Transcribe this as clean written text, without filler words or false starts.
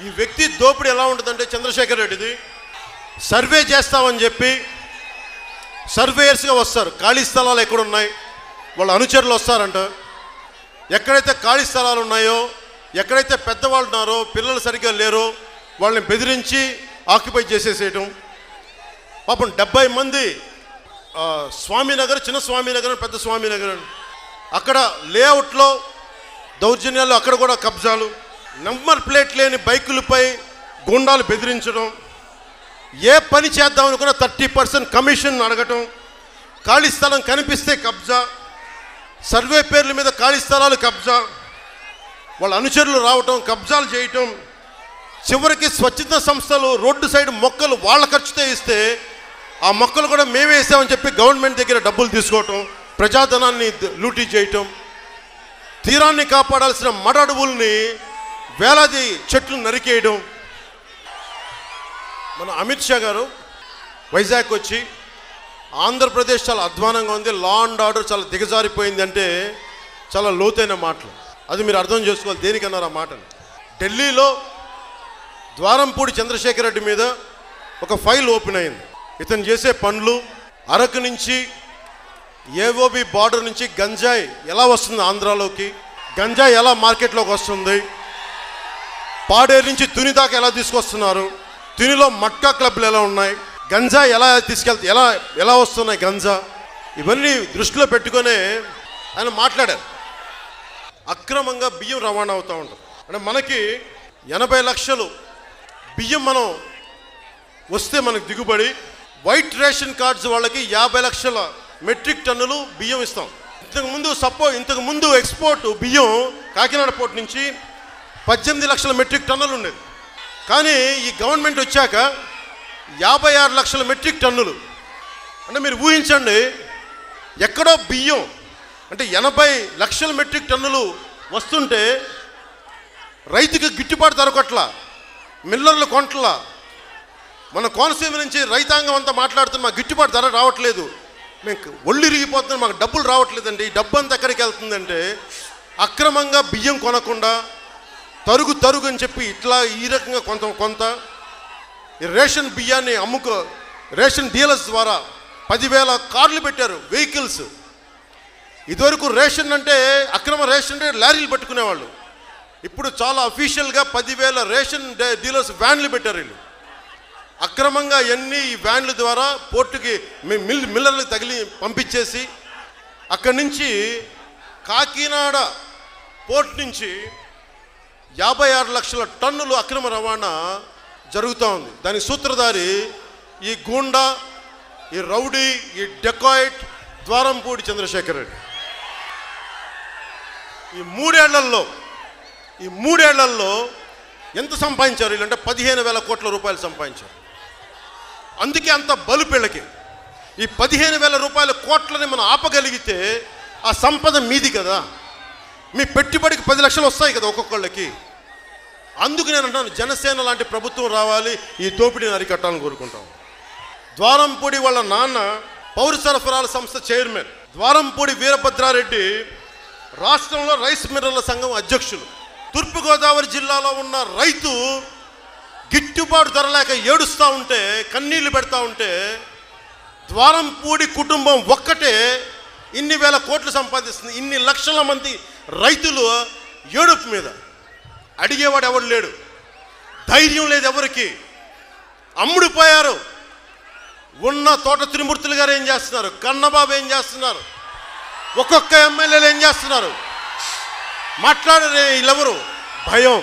ఈ వ్యక్తి దోపిడీ ఎలా ఉంటుందంటే చంద్రశేఖర్ రెడ్డిది సర్వే చేస్తామని చెప్పి సర్వేయర్స్గా వస్తారు. ఖాళీ స్థలాలు ఎక్కడున్నాయి వాళ్ళ అనుచరులు వస్తారంట. ఎక్కడైతే ఖాళీ స్థలాలు ఉన్నాయో, ఎక్కడైతే పెద్దవాళ్ళు ఉన్నారో, పిల్లలు సరిగ్గా లేరో వాళ్ళని బెదిరించి ఆక్యుపై చేసేసేయటం. పాపం 70 మంది స్వామినగర్, చిన్న స్వామినగర్, పెద్ద స్వామినగర్, అక్కడ లేఅవుట్లో దౌర్జన్యాలు, అక్కడ కూడా కబ్జాలు, నంబర్ ప్లేట్ లేని బైకులపై గుండాలు బెదిరించడం, ఏ పని చేద్దామనుకున్నా 30% కమిషన్ అడగటం, ఖాళీ స్థలం కనిపిస్తే కబ్జా, సర్వే పేర్ల మీద ఖాళీ స్థలాలు కబ్జా, వాళ్ళ అనుచరులు రావటం, కబ్జాలు చేయటం. చివరికి స్వచ్ఛంద సంస్థలు రోడ్డు సైడ్ మొక్కలు వాళ్ళ ఖర్చుతో ఇస్తే ఆ మొక్కలు కూడా మేమే వేసామని చెప్పి గవర్నమెంట్ దగ్గర డబ్బులు తీసుకోవటం, ప్రజాధనాన్ని లూటీ చేయటం, తీరాన్ని కాపాడాల్సిన మడ అడవుల్ని వేలాది చెట్లు నరికేయడం. మన అమిత్ షా గారు వైజాగ్ వచ్చి ఆంధ్రప్రదేశ్ చాలా అధ్వానంగా ఉంది, లా అండ్ ఆర్డర్ చాలా దిగజారిపోయింది అంటే చాలా లోతైన మాటలు. అది మీరు అర్థం చేసుకోవాలి దేనికన్నారు ఆ మాటలు. ఢిల్లీలో ద్వారంపూడి చంద్రశేఖర్ రెడ్డి మీద ఒక ఫైల్ ఓపెన్ అయింది. ఇతను చేసే పనులు, అరకు నుంచి ఏఓబి బార్డర్ నుంచి గంజాయి ఎలా వస్తుంది ఆంధ్రాలోకి, గంజాయి ఎలా మార్కెట్లోకి వస్తుంది, పాడేరు నుంచి తుని దాకా ఎలా తీసుకొస్తున్నారు, తునిలో మట్కా క్లబ్లు ఎలా ఉన్నాయి, గంజాయి ఎలా ఎలా వస్తున్నాయి గంజా, ఇవన్నీ దృష్టిలో పెట్టుకొని ఆయన మాట్లాడారు. అక్రమంగా బియ్యం రవాణా అవుతూ ఉంటుంది. అంటే మనకి 80 లక్షలు బియ్యం మనం వస్తే మనకు దిగుబడి, వైట్ రేషన్ కార్డ్స్ వాళ్ళకి 50 లక్షల మెట్రిక్ టన్నులు బియ్యం ఇస్తాం. ఇంతకుముందు ఎక్స్పోర్ట్ బియ్యం కాకినాడ పోర్ట్ నుంచి 18 లక్షల మెట్రిక్ టన్నులు ఉండేది. కానీ ఈ గవర్నమెంట్ వచ్చాక 56 లక్షల మెట్రిక్ టన్నులు. అంటే మీరు ఊహించండి, ఎక్కడో బియ్యం అంటే 80 లక్షల మెట్రిక్ టన్నులు వస్తుంటే రైతుకి గిట్టుబాటు దొరకట్లా, మిల్లర్లు కొంటలా. మన కోనసీమ నుంచి రైతాంగం అంతా మాట్లాడుతున్న మాకు గిట్టుబాటు ధర రావట్లేదు, మేము ఒళ్ళు ఇరిగిపోతున్నాం, మాకు డబ్బులు రావట్లేదండి. ఈ డబ్బు అంతా ఎక్కడికి వెళ్తుందంటే అక్రమంగా బియ్యం కొనకుండా తరుగు అని చెప్పి ఇట్లా ఈ రకంగా కొంత ఈ రేషన్ బియ్యాన్ని రేషన్ డీలర్స్ ద్వారా 10,000 కార్లు పెట్టారు, వెహికల్స్. ఇదివరకు రేషన్ అంటే అక్రమ రేషన్ అంటే లారీలు పట్టుకునేవాళ్ళు. ఇప్పుడు చాలా అఫీషియల్గా 10,000 రేషన్ డీలర్స్ వ్యాన్లు పెట్టారు. వీళ్ళు అక్రమంగా ఈ వ్యాన్ల ద్వారా పోర్టుకి మిల్లర్లకు పంపించేసి అక్కడి నుంచి కాకినాడ పోర్ట్ నుంచి 56 లక్షల టన్నులు అక్రమ రవాణా జరుగుతూ ఉంది. దానికి సూత్రధారి ఈ గూండా, ఈ రౌడీ, ఈ డెకాయిట్ ద్వారంపూడి చంద్రశేఖర్ రెడ్డి. ఈ మూడేళ్లలో ఎంత సంపాదించారు వీళ్ళంటే 15,000 కోట్ల రూపాయలు సంపాదించారు. అందుకే అంత బలుపిళ్ళకి ఈ 15,000 రూపాయల కోట్లని మనం ఆపగలిగితే ఆ సంపద మీది కదా, మీ పెట్టుబడికి 10 లక్షలు వస్తాయి కదా ఒక్కొక్కళ్ళకి. అందుకు నేను అంటాను, జనసేన లాంటి ప్రభుత్వం రావాలి, ఈ దోపిడీని అరికట్టాలని కోరుకుంటాం. ద్వారంపూడి వాళ్ళ నాన్న పౌర సరఫరాల సంస్థ చైర్మన్, ద్వారంపూడి వీరభద్రారెడ్డి రాష్ట్రంలో రైస్ మిల్లర్ల సంఘం అధ్యక్షులు. తూర్పుగోదావరి జిల్లాలో ఉన్న రైతు గిట్టుబాటు ధర లేక ఏడుస్తూ ఉంటే, కన్నీళ్లు పెడతా ఉంటే, ద్వారంపూడి కుటుంబం ఒక్కటే ఇన్ని వేల కోట్లు సంపాదిస్తుంది. ఇన్ని లక్షల మంది రైతులు ఏడుపు మీద, అడిగేవాడు ఎవడు లేడు, ధైర్యం లేదు ఎవరికి, అమ్ముడిపోయారు. ఉన్న తోట త్రిమూర్తులు గారు ఏం చేస్తున్నారు, కన్నబాబు ఏం చేస్తున్నారు, ఒక్కొక్క ఎమ్మెల్యేలు ఏం చేస్తున్నారు, మాట్లాడరే వీళ్ళెవరు, భయం.